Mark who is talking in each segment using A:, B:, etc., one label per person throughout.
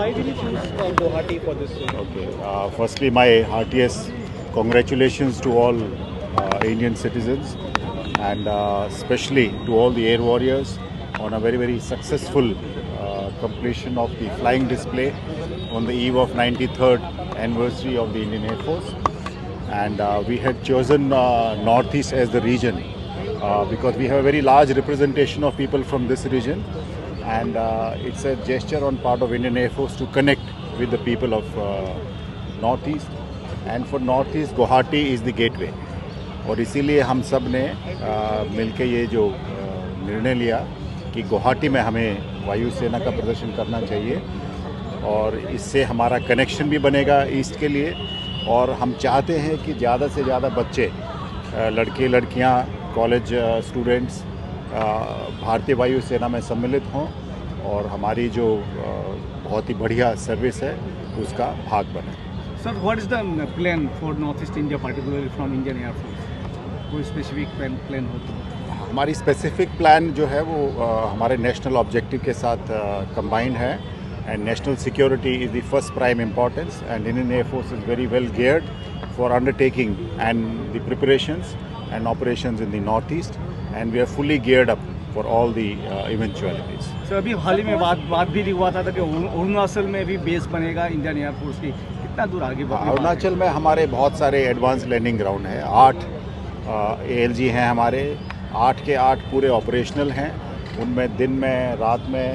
A: why did you choose Guwahati for this?
B: Okay. Firstly, my heartiest congratulations to all Indian citizens and especially to all the air warriors on a very successful completion of the flying display on the eve of 93rd anniversary of the Indian Air Force. And we had chosen Northeast as the region because we have a very large representation of people from this region, and it's a gesture on part of Indian Air Force to connect with the people of Northeast. And for Northeast, Guwahati is the gateway. और इसीलिए हम सब ने मिलके ये जो निर्णय लिया कि गुवाहाटी में हमें वायुसेना का प्रदर्शन करना चाहिए, और इससे हमारा कनेक्शन भी बनेगा ईस्ट के लिए। और हम चाहते हैं कि ज़्यादा से ज़्यादा बच्चे, लड़के लड़कियां, कॉलेज स्टूडेंट्स भारतीय वायुसेना में सम्मिलित हों और हमारी जो बहुत ही बढ़िया सर्विस है उसका भाग बने।
A: Sir, what is the plan for Northeast India, particularly from Indian Air Force? कोई स्पेसिफिक प्लान हो तो?
B: हमारी स्पेसिफिक प्लान जो है वो हमारे नेशनल ऑब्जेक्टिव के साथ कंबाइंड है, and national security is the first prime importance, and Indian air force is very well geared for undertaking and the preparations and operations in the northeast, and we are fully geared up for all the eventualities.
A: Sir, अभी हाल ही में बात भी हुआ था कि अरुणाचल में भी base बनेगा इंडियन एयर फोर्स की, कितना दूर आगे बढ़ा?
B: अरुणाचल में हमारे बहुत सारे एडवांस लैंडिंग ग्राउंड हैं, 8 ALG हैं हमारे, 8 के 8 पूरे ऑपरेशनल हैं। उनमें दिन में, रात में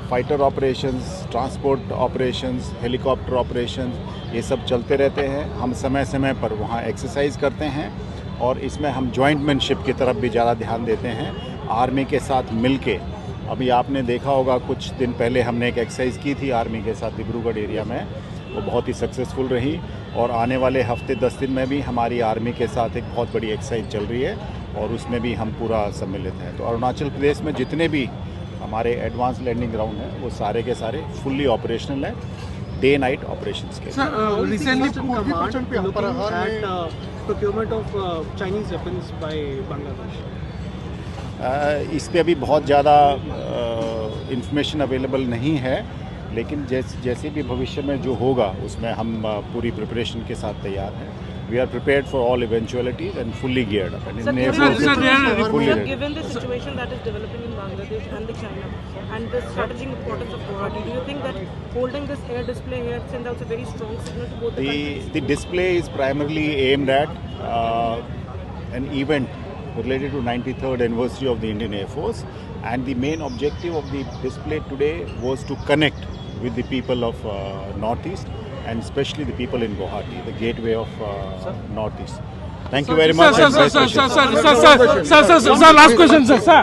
B: fighter operations, transport operations, helicopter operations, ये सब चलते रहते हैं। हम समय समय पर वहाँ एक्सरसाइज करते हैं, और इसमें हम जॉइंटमैनशिप की तरफ भी ज़्यादा ध्यान देते हैं आर्मी के साथ मिलके। अभी आपने देखा होगा कुछ दिन पहले हमने एक एक्सरसाइज की थी आर्मी के साथ डिब्रूगढ़ एरिया में, वो बहुत ही सक्सेसफुल रही, और आने वाले हफ्ते 10 दिन में भी हमारी आर्मी के साथ एक बहुत बड़ी एक्सरसाइज चल रही है, और उसमें भी हम पूरा सम्मिलित हैं। तो अरुणाचल प्रदेश में जितने भी हमारे एडवांस लैंडिंग ग्राउंड हैं वो सारे के सारे फुल्ली ऑपरेशनल हैं, डे नाइट ऑपरेशंस के।
A: procurement of Chinese weapons by Bangladesh?
B: इस पे अभी बहुत ज़्यादा इंफॉर्मेशन अवेलेबल नहीं है, लेकिन जैसे भी भविष्य में जो होगा उसमें हम पूरी प्रिपरेशन के साथ तैयार हैं। We are prepared for all eventualities and fully geared up. And
C: given the situation that is developing in Bangladesh and China and the strategic importance of Guwahati, do you think that holding this air display here sends out a very strong signal to both the countries?
B: The display is primarily aimed at an event related to 93rd anniversary of the Indian Air Force, and the main objective of the display today was to connect with the people of Northeast, and especially the people in Guwahati, the gateway of Northeast. Thank you very much.
D: Sir, last question, sir.